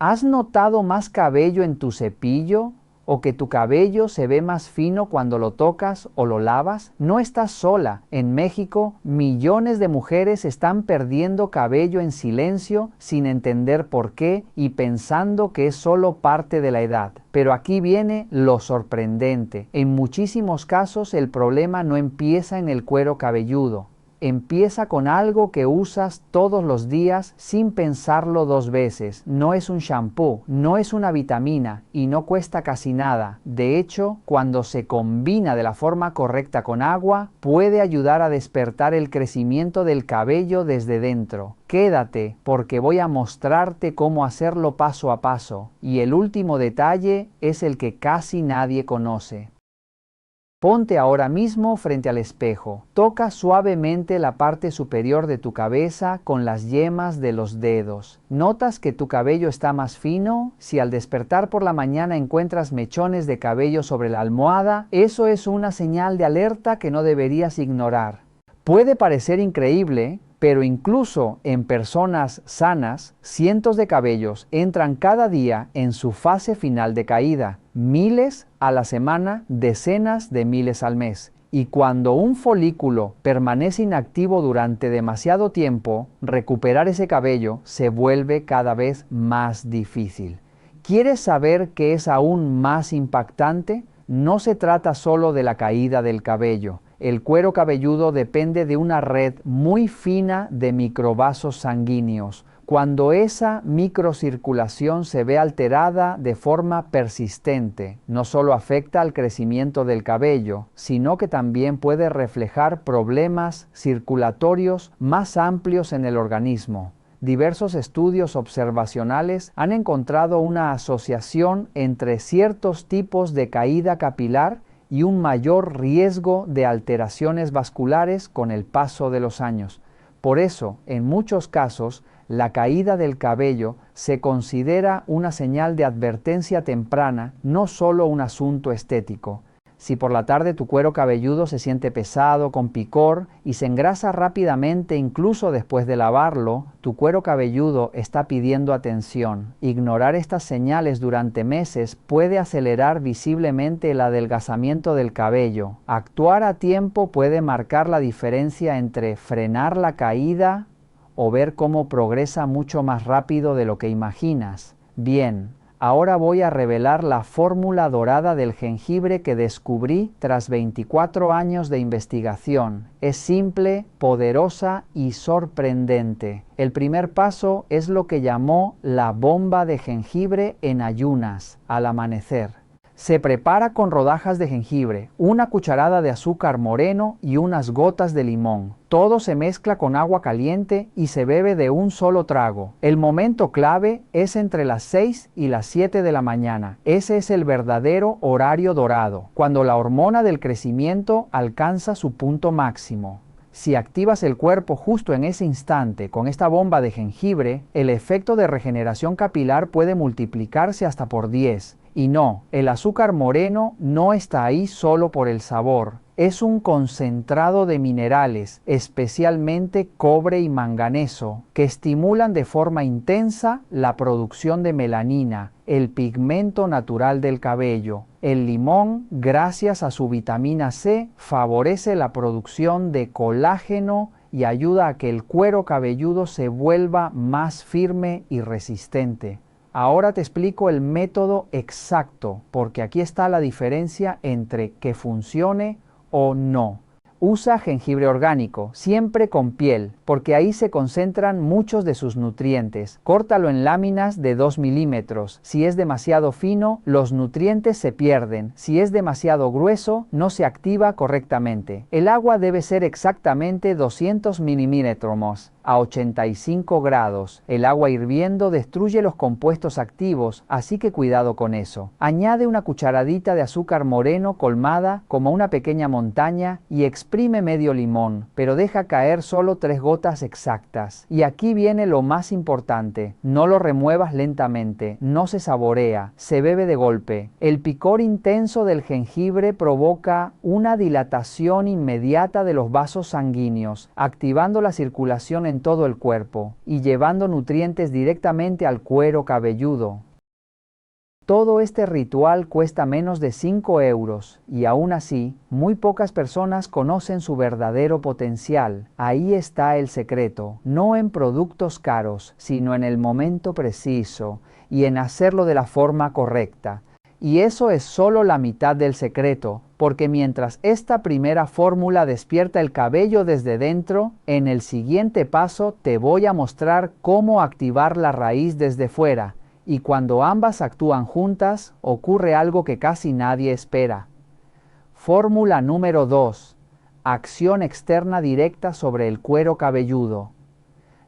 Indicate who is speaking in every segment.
Speaker 1: ¿Has notado más cabello en tu cepillo? ¿O que tu cabello se ve más fino cuando lo tocas o lo lavas? No estás sola. En México, millones de mujeres están perdiendo cabello en silencio, sin entender por qué y pensando que es solo parte de la edad. Pero aquí viene lo sorprendente. En muchísimos casos el problema no empieza en el cuero cabelludo. Empieza con algo que usas todos los días sin pensarlo dos veces. No es un shampoo, no es una vitamina y no cuesta casi nada. De hecho, cuando se combina de la forma correcta con agua, puede ayudar a despertar el crecimiento del cabello desde dentro. Quédate, porque voy a mostrarte cómo hacerlo paso a paso. Y el último detalle es el que casi nadie conoce. Ponte ahora mismo frente al espejo. Toca suavemente la parte superior de tu cabeza con las yemas de los dedos. ¿Notas que tu cabello está más fino? Si al despertar por la mañana encuentras mechones de cabello sobre la almohada, eso es una señal de alerta que no deberías ignorar. Puede parecer increíble, pero incluso en personas sanas, cientos de cabellos entran cada día en su fase final de caída, miles a la semana, decenas de miles al mes. Y cuando un folículo permanece inactivo durante demasiado tiempo, recuperar ese cabello se vuelve cada vez más difícil. ¿Quieres saber qué es aún más impactante? No se trata solo de la caída del cabello. El cuero cabelludo depende de una red muy fina de microvasos sanguíneos. Cuando esa microcirculación se ve alterada de forma persistente, no solo afecta al crecimiento del cabello, sino que también puede reflejar problemas circulatorios más amplios en el organismo. Diversos estudios observacionales han encontrado una asociación entre ciertos tipos de caída capilar y un mayor riesgo de alteraciones vasculares con el paso de los años. Por eso, en muchos casos, la caída del cabello se considera una señal de advertencia temprana, no solo un asunto estético. Si por la tarde tu cuero cabelludo se siente pesado, con picor y se engrasa rápidamente incluso después de lavarlo, tu cuero cabelludo está pidiendo atención. Ignorar estas señales durante meses puede acelerar visiblemente el adelgazamiento del cabello. Actuar a tiempo puede marcar la diferencia entre frenar la caída o ver cómo progresa mucho más rápido de lo que imaginas. Bien. Ahora voy a revelar la fórmula dorada del jengibre que descubrí tras 24 años de investigación. Es simple, poderosa y sorprendente. El primer paso es lo que llamó la bomba de jengibre en ayunas, al amanecer. Se prepara con rodajas de jengibre, una cucharada de azúcar moreno y unas gotas de limón. Todo se mezcla con agua caliente y se bebe de un solo trago. El momento clave es entre las 6 y las 7 de la mañana. Ese es el verdadero horario dorado, cuando la hormona del crecimiento alcanza su punto máximo. Si activas el cuerpo justo en ese instante con esta bomba de jengibre, el efecto de regeneración capilar puede multiplicarse hasta por 10. Y no, el azúcar moreno no está ahí solo por el sabor. Es un concentrado de minerales, especialmente cobre y manganeso, que estimulan de forma intensa la producción de melanina, el pigmento natural del cabello. El limón, gracias a su vitamina C, favorece la producción de colágeno y ayuda a que el cuero cabelludo se vuelva más firme y resistente. Ahora te explico el método exacto, porque aquí está la diferencia entre que funcione o no. Usa jengibre orgánico, siempre con piel, porque ahí se concentran muchos de sus nutrientes. Córtalo en láminas de 2 milímetros. Si es demasiado fino, los nutrientes se pierden. Si es demasiado grueso, no se activa correctamente. El agua debe ser exactamente 200 milímetros a 85 grados. El agua hirviendo destruye los compuestos activos, así que cuidado con eso. Añade una cucharadita de azúcar moreno colmada como una pequeña montaña y expande exprime medio limón, pero deja caer solo 3 gotas exactas. Y aquí viene lo más importante, no lo remuevas lentamente, no se saborea, se bebe de golpe. El picor intenso del jengibre provoca una dilatación inmediata de los vasos sanguíneos, activando la circulación en todo el cuerpo y llevando nutrientes directamente al cuero cabelludo. Todo este ritual cuesta menos de 5 euros y aún así, muy pocas personas conocen su verdadero potencial. Ahí está el secreto, no en productos caros, sino en el momento preciso y en hacerlo de la forma correcta. Y eso es solo la mitad del secreto, porque mientras esta primera fórmula despierta el cabello desde dentro, en el siguiente paso te voy a mostrar cómo activar la raíz desde fuera. Y cuando ambas actúan juntas, ocurre algo que casi nadie espera. Fórmula número 2. Acción externa directa sobre el cuero cabelludo.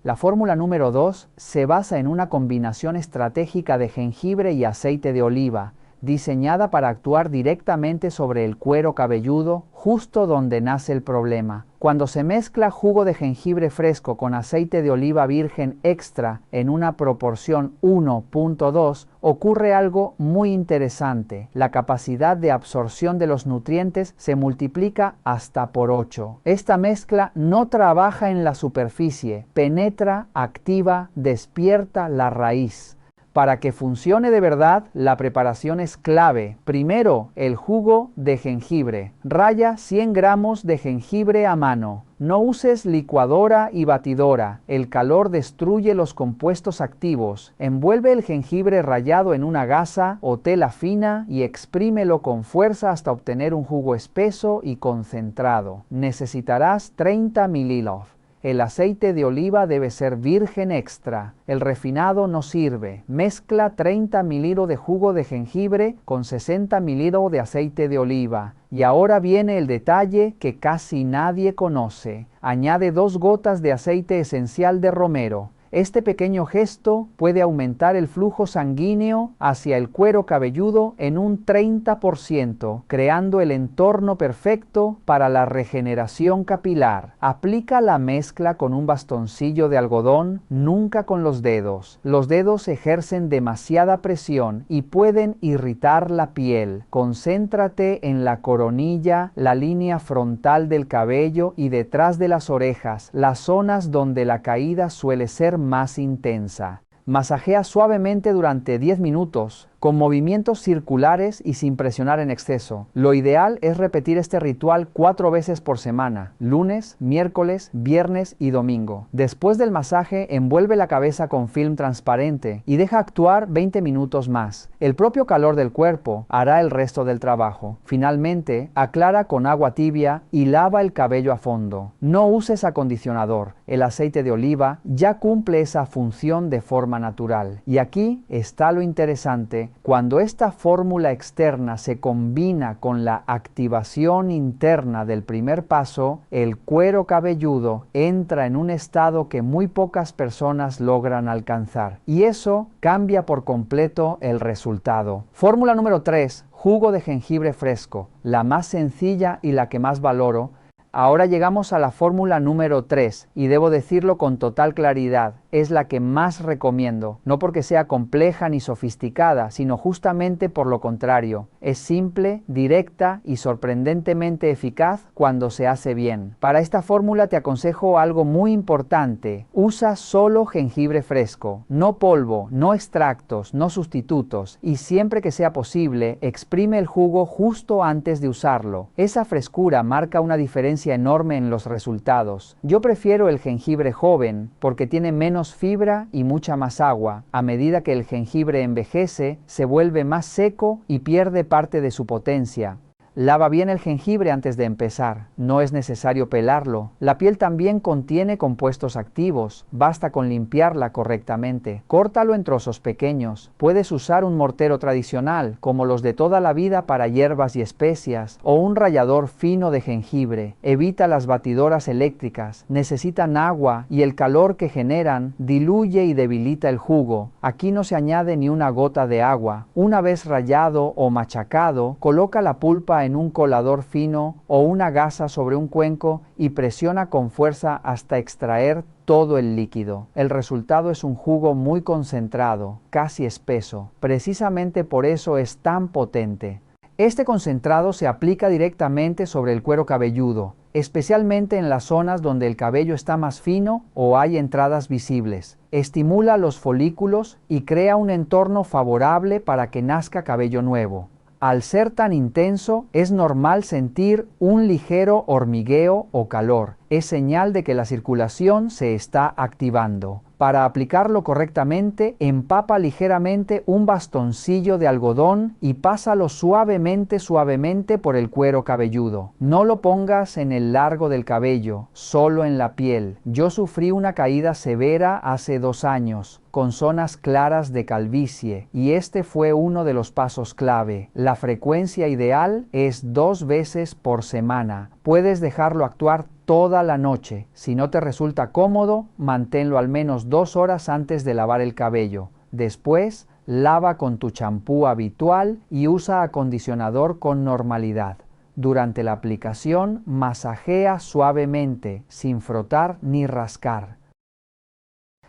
Speaker 1: La fórmula número 2 se basa en una combinación estratégica de jengibre y aceite de oliva, diseñada para actuar directamente sobre el cuero cabelludo, justo donde nace el problema. Cuando se mezcla jugo de jengibre fresco con aceite de oliva virgen extra en una proporción 1:2, ocurre algo muy interesante. La capacidad de absorción de los nutrientes se multiplica hasta por 8. Esta mezcla no trabaja en la superficie, penetra, activa, despierta la raíz. Para que funcione de verdad, la preparación es clave. Primero, el jugo de jengibre. Raya 100 gramos de jengibre a mano. No uses licuadora y batidora. El calor destruye los compuestos activos. Envuelve el jengibre rallado en una gasa o tela fina y exprímelo con fuerza hasta obtener un jugo espeso y concentrado. Necesitarás 30 mililitros. El aceite de oliva debe ser virgen extra. El refinado no sirve. Mezcla 30 mililitros de jugo de jengibre con 60 mililitros de aceite de oliva. Y ahora viene el detalle que casi nadie conoce. Añade 2 gotas de aceite esencial de romero. Este pequeño gesto puede aumentar el flujo sanguíneo hacia el cuero cabelludo en un 30%, creando el entorno perfecto para la regeneración capilar. Aplica la mezcla con un bastoncillo de algodón, nunca con los dedos. Los dedos ejercen demasiada presión y pueden irritar la piel. Concéntrate en la coronilla, la línea frontal del cabello y detrás de las orejas, las zonas donde la caída suele ser más intensa. Masajea suavemente durante 10 minutos, con movimientos circulares y sin presionar en exceso. Lo ideal es repetir este ritual 4 veces por semana, lunes, miércoles, viernes y domingo. Después del masaje, envuelve la cabeza con film transparente y deja actuar 20 minutos más. El propio calor del cuerpo hará el resto del trabajo. Finalmente, aclara con agua tibia y lava el cabello a fondo. No uses acondicionador. El aceite de oliva ya cumple esa función de forma natural. Y aquí está lo interesante. Cuando esta fórmula externa se combina con la activación interna del primer paso, el cuero cabelludo entra en un estado que muy pocas personas logran alcanzar. Y eso cambia por completo el resultado. Fórmula número 3. Jugo de jengibre fresco, la más sencilla y la que más valoro. Ahora llegamos a la fórmula número 3 y debo decirlo con total claridad, es la que más recomiendo, no porque sea compleja ni sofisticada, sino justamente por lo contrario. Es simple, directa y sorprendentemente eficaz cuando se hace bien. Para esta fórmula te aconsejo algo muy importante. Usa solo jengibre fresco, no polvo, no extractos, no sustitutos y siempre que sea posible, exprime el jugo justo antes de usarlo. Esa frescura marca una diferencia enorme en los resultados. Yo prefiero el jengibre joven porque tiene menos fibra y mucha más agua. A medida que el jengibre envejece, se vuelve más seco y pierde parte de su potencia. Lava bien el jengibre antes de empezar. No es necesario pelarlo. La piel también contiene compuestos activos. Basta con limpiarla correctamente. Córtalo en trozos pequeños. Puedes usar un mortero tradicional, como los de toda la vida para hierbas y especias, o un rallador fino de jengibre. Evita las batidoras eléctricas. Necesitan agua y el calor que generan diluye y debilita el jugo. Aquí no se añade ni una gota de agua. Una vez rallado o machacado, coloca la pulpa lava en un colador fino o una gasa sobre un cuenco y presiona con fuerza hasta extraer todo el líquido. El resultado es un jugo muy concentrado, casi espeso. Precisamente por eso es tan potente. Este concentrado se aplica directamente sobre el cuero cabelludo, especialmente en las zonas donde el cabello está más fino o hay entradas visibles. Estimula los folículos y crea un entorno favorable para que nazca cabello nuevo. Al ser tan intenso, es normal sentir un ligero hormigueo o calor. Es señal de que la circulación se está activando. Para aplicarlo correctamente, empapa ligeramente un bastoncillo de algodón y pásalo suavemente por el cuero cabelludo. No lo pongas en el largo del cabello, solo en la piel. Yo sufrí una caída severa hace 2 años, con zonas claras de calvicie, y este fue uno de los pasos clave. La frecuencia ideal es 2 veces por semana. Puedes dejarlo actuar toda la noche. Si no te resulta cómodo, manténlo al menos 2 horas antes de lavar el cabello. Después, lava con tu champú habitual y usa acondicionador con normalidad. Durante la aplicación, masajea suavemente, sin frotar ni rascar.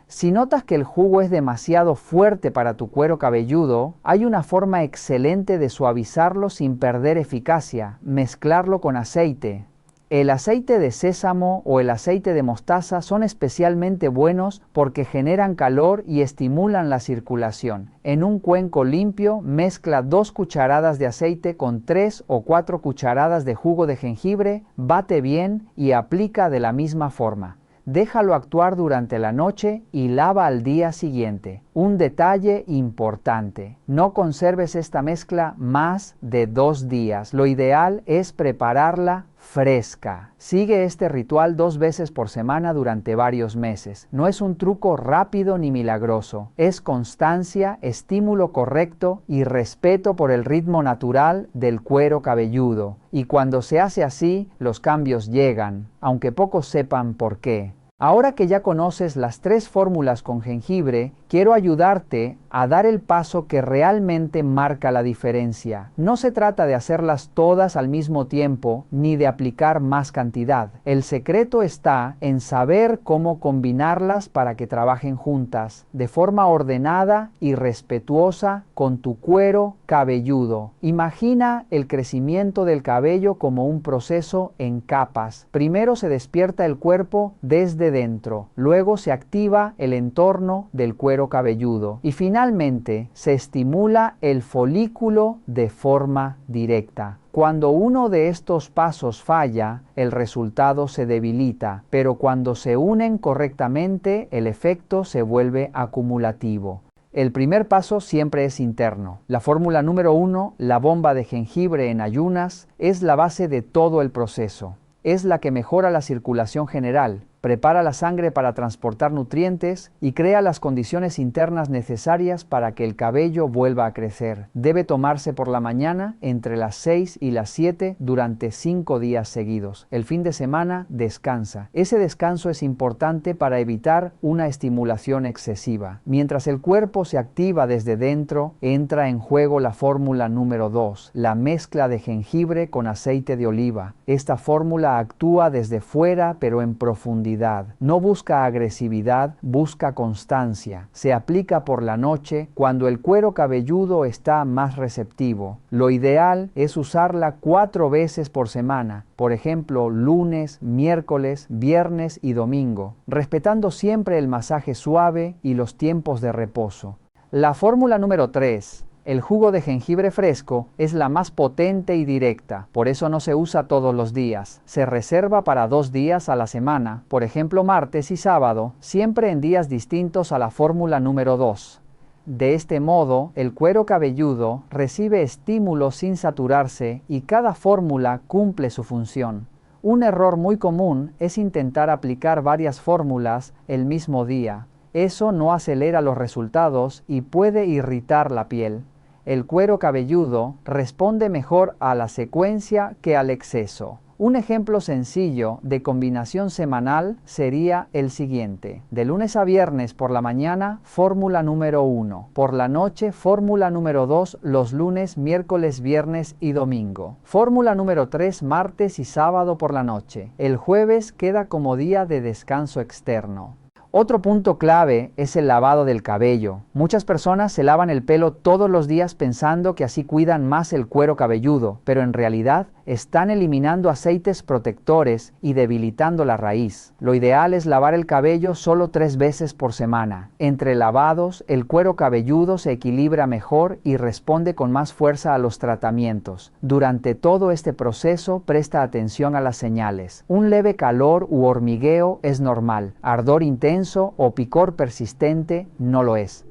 Speaker 1: Si notas que el jugo es demasiado fuerte para tu cuero cabelludo, hay una forma excelente de suavizarlo sin perder eficacia: mezclarlo con aceite. El aceite de sésamo o el aceite de mostaza son especialmente buenos porque generan calor y estimulan la circulación. En un cuenco limpio, mezcla 2 cucharadas de aceite con 3 o 4 cucharadas de jugo de jengibre, bate bien y aplica de la misma forma. Déjalo actuar durante la noche y lava al día siguiente. Un detalle importante: no conserves esta mezcla más de 2 días. Lo ideal es prepararla fresca. Sigue este ritual 2 veces por semana durante varios meses. No es un truco rápido ni milagroso. Es constancia, estímulo correcto y respeto por el ritmo natural del cuero cabelludo. Y cuando se hace así, los cambios llegan, aunque pocos sepan por qué. Ahora que ya conoces las 3 fórmulas con jengibre, quiero ayudarte a dar el paso que realmente marca la diferencia. No se trata de hacerlas todas al mismo tiempo, ni de aplicar más cantidad. El secreto está en saber cómo combinarlas para que trabajen juntas, de forma ordenada y respetuosa con tu cuero cabelludo. Imagina el crecimiento del cabello como un proceso en capas. Primero se despierta el cuerpo desde dentro, luego se activa el entorno del cuero cabelludo y finalmente se estimula el folículo de forma directa. Cuando uno de estos pasos falla, el resultado se debilita, pero cuando se unen correctamente, el efecto se vuelve acumulativo. El primer paso siempre es interno. La fórmula número 1, la bomba de jengibre en ayunas, es la base de todo el proceso. Es la que mejora la circulación general, prepara la sangre para transportar nutrientes y crea las condiciones internas necesarias para que el cabello vuelva a crecer. Debe tomarse por la mañana entre las 6 y las 7 durante 5 días seguidos. El fin de semana descansa. Ese descanso es importante para evitar una estimulación excesiva. Mientras el cuerpo se activa desde dentro, entra en juego la fórmula número 2, la mezcla de jengibre con aceite de oliva. Esta fórmula actúa desde fuera pero en profundidad. No busca agresividad, busca constancia. Se aplica por la noche cuando el cuero cabelludo está más receptivo. Lo ideal es usarla 4 veces por semana, por ejemplo, lunes, miércoles, viernes y domingo, respetando siempre el masaje suave y los tiempos de reposo. La fórmula número 3. El jugo de jengibre fresco es la más potente y directa, por eso no se usa todos los días. Se reserva para 2 días a la semana, por ejemplo martes y sábado, siempre en días distintos a la fórmula número 2. De este modo, el cuero cabelludo recibe estímulos sin saturarse y cada fórmula cumple su función. Un error muy común es intentar aplicar varias fórmulas el mismo día. Eso no acelera los resultados y puede irritar la piel. El cuero cabelludo responde mejor a la secuencia que al exceso. Un ejemplo sencillo de combinación semanal sería el siguiente. De lunes a viernes por la mañana, fórmula número 1. Por la noche, fórmula número 2 los lunes, miércoles, viernes y domingo. Fórmula número 3 martes y sábado por la noche. El jueves queda como día de descanso externo. Otro punto clave es el lavado del cabello. Muchas personas se lavan el pelo todos los días pensando que así cuidan más el cuero cabelludo, pero en realidad están eliminando aceites protectores y debilitando la raíz. Lo ideal es lavar el cabello solo 3 veces por semana. Entre lavados, el cuero cabelludo se equilibra mejor y responde con más fuerza a los tratamientos. Durante todo este proceso, presta atención a las señales. Un leve calor u hormigueo es normal. Ardor intenso o picor persistente no lo es.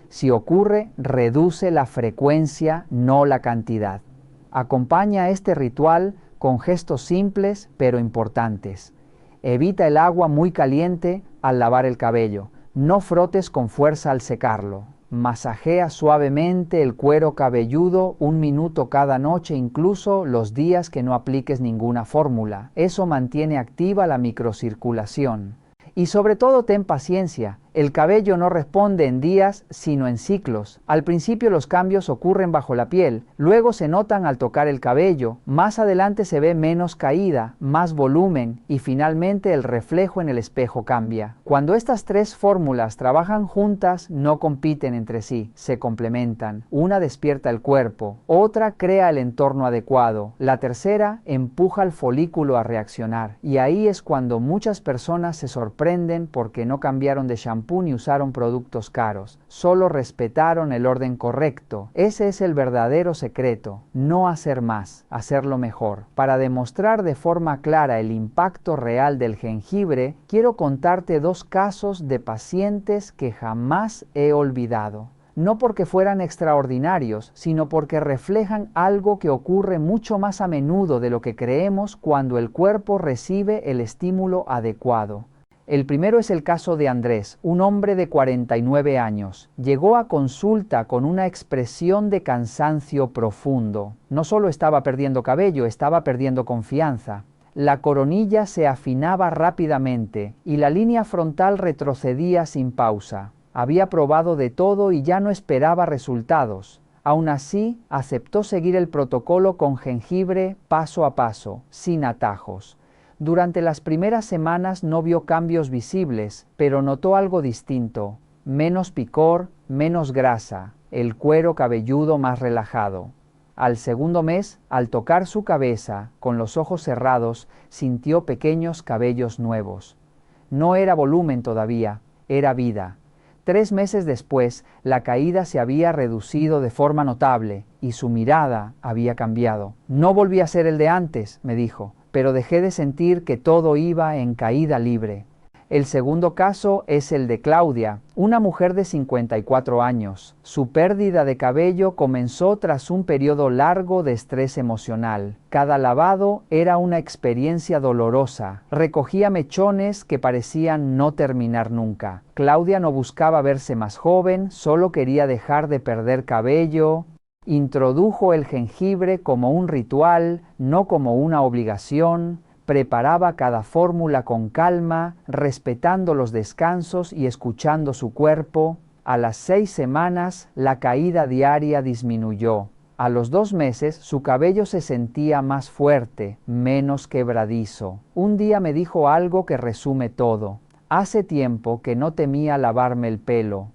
Speaker 1: Si ocurre, reduce la frecuencia, no la cantidad. Acompaña este ritual con gestos simples pero importantes. Evita el agua muy caliente al lavar el cabello. No frotes con fuerza al secarlo. Masajea suavemente el cuero cabelludo 1 minuto cada noche, incluso los días que no apliques ninguna fórmula. Eso mantiene activa la microcirculación. Y sobre todo ten paciencia. El cabello no responde en días, sino en ciclos. Al principio los cambios ocurren bajo la piel, luego se notan al tocar el cabello, más adelante se ve menos caída, más volumen y finalmente el reflejo en el espejo cambia. Cuando estas 3 fórmulas trabajan juntas, no compiten entre sí, se complementan. Una despierta el cuerpo, otra crea el entorno adecuado, la tercera empuja al folículo a reaccionar. Y ahí es cuando muchas personas se sorprenden porque no cambiaron de shampoo ni usaron productos caros, solo respetaron el orden correcto. Ese es el verdadero secreto, no hacer más, hacerlo mejor. Para demostrar de forma clara el impacto real del jengibre, quiero contarte 2 casos de pacientes que jamás he olvidado. No porque fueran extraordinarios, sino porque reflejan algo que ocurre mucho más a menudo de lo que creemos cuando el cuerpo recibe el estímulo adecuado. El primero es el caso de Andrés, un hombre de 49 años. Llegó a consulta con una expresión de cansancio profundo. No solo estaba perdiendo cabello, estaba perdiendo confianza. La coronilla se afinaba rápidamente y la línea frontal retrocedía sin pausa. Había probado de todo y ya no esperaba resultados. Aún así, aceptó seguir el protocolo con jengibre paso a paso, sin atajos. Durante las primeras semanas no vio cambios visibles, pero notó algo distinto. Menos picor, menos grasa, el cuero cabelludo más relajado. Al segundo mes, al tocar su cabeza, con los ojos cerrados, sintió pequeños cabellos nuevos. No era volumen todavía, era vida. 3 meses después, la caída se había reducido de forma notable y su mirada había cambiado. No volví a ser el de antes, me dijo, pero dejé de sentir que todo iba en caída libre. El segundo caso es el de Claudia, una mujer de 54 años. Su pérdida de cabello comenzó tras un periodo largo de estrés emocional. Cada lavado era una experiencia dolorosa. Recogía mechones que parecían no terminar nunca. Claudia no buscaba verse más joven, solo quería dejar de perder cabello. Introdujo el jengibre como un ritual, no como una obligación. Preparaba cada fórmula con calma, respetando los descansos y escuchando su cuerpo. A las 6 semanas, la caída diaria disminuyó. A los 2 meses, su cabello se sentía más fuerte, menos quebradizo. Un día me dijo algo que resume todo. Hace tiempo que no temía lavarme el pelo.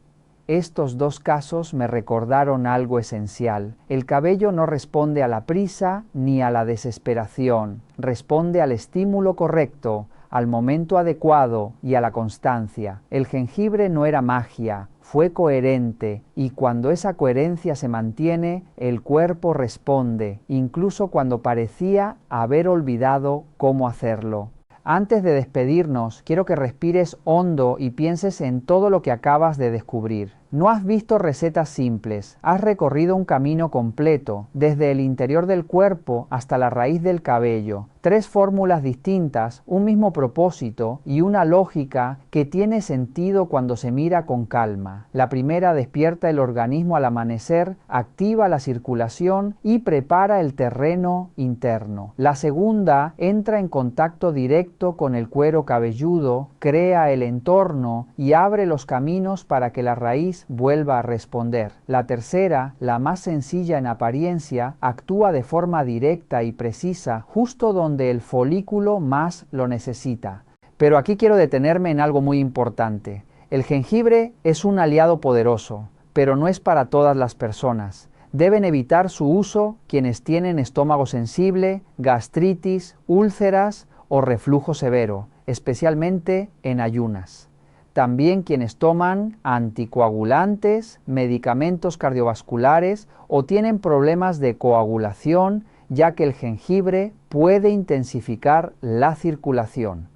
Speaker 1: Estos 2 casos me recordaron algo esencial. El cabello no responde a la prisa ni a la desesperación. Responde al estímulo correcto, al momento adecuado y a la constancia. El jengibre no era magia, fue coherente, y cuando esa coherencia se mantiene, el cuerpo responde, incluso cuando parecía haber olvidado cómo hacerlo. Antes de despedirnos, quiero que respires hondo y pienses en todo lo que acabas de descubrir. No has visto recetas simples, has recorrido un camino completo, desde el interior del cuerpo hasta la raíz del cabello. 3 fórmulas distintas, un mismo propósito y una lógica que tiene sentido cuando se mira con calma. La primera despierta el organismo al amanecer, activa la circulación y prepara el terreno interno. La segunda entra en contacto directo con el cuero cabelludo, crea el entorno y abre los caminos para que la raíz vuelva a responder. La tercera, la más sencilla en apariencia, actúa de forma directa y precisa justo donde el folículo más lo necesita. Pero aquí quiero detenerme en algo muy importante. El jengibre es un aliado poderoso, pero no es para todas las personas. Deben evitar su uso quienes tienen estómago sensible, gastritis, úlceras o reflujo severo, especialmente en ayunas. También quienes toman anticoagulantes, medicamentos cardiovasculares o tienen problemas de coagulación, ya que el jengibre puede intensificar la circulación.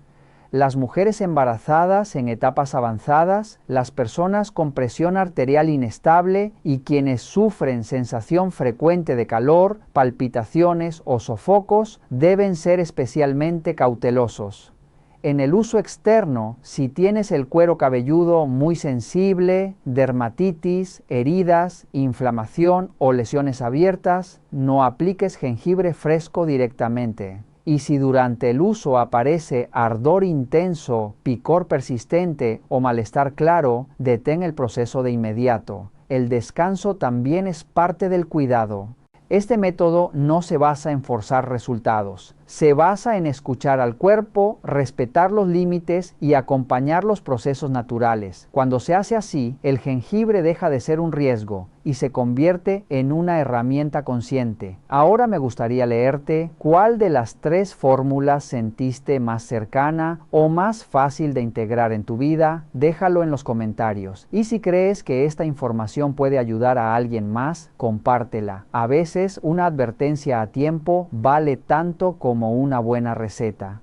Speaker 1: Las mujeres embarazadas en etapas avanzadas, las personas con presión arterial inestable y quienes sufren sensación frecuente de calor, palpitaciones o sofocos deben ser especialmente cautelosos. En el uso externo, si tienes el cuero cabelludo muy sensible, dermatitis, heridas, inflamación o lesiones abiertas, no apliques jengibre fresco directamente. Y si durante el uso aparece ardor intenso, picor persistente o malestar claro, detén el proceso de inmediato. El descanso también es parte del cuidado. Este método no se basa en forzar resultados. Se basa en escuchar al cuerpo, respetar los límites y acompañar los procesos naturales. Cuando se hace así, el jengibre deja de ser un riesgo y se convierte en una herramienta consciente. Ahora me gustaría leerte cuál de las 3 fórmulas sentiste más cercana o más fácil de integrar en tu vida. Déjalo en los comentarios. Y si crees que esta información puede ayudar a alguien más, compártela. A veces una advertencia a tiempo vale tanto como una buena receta.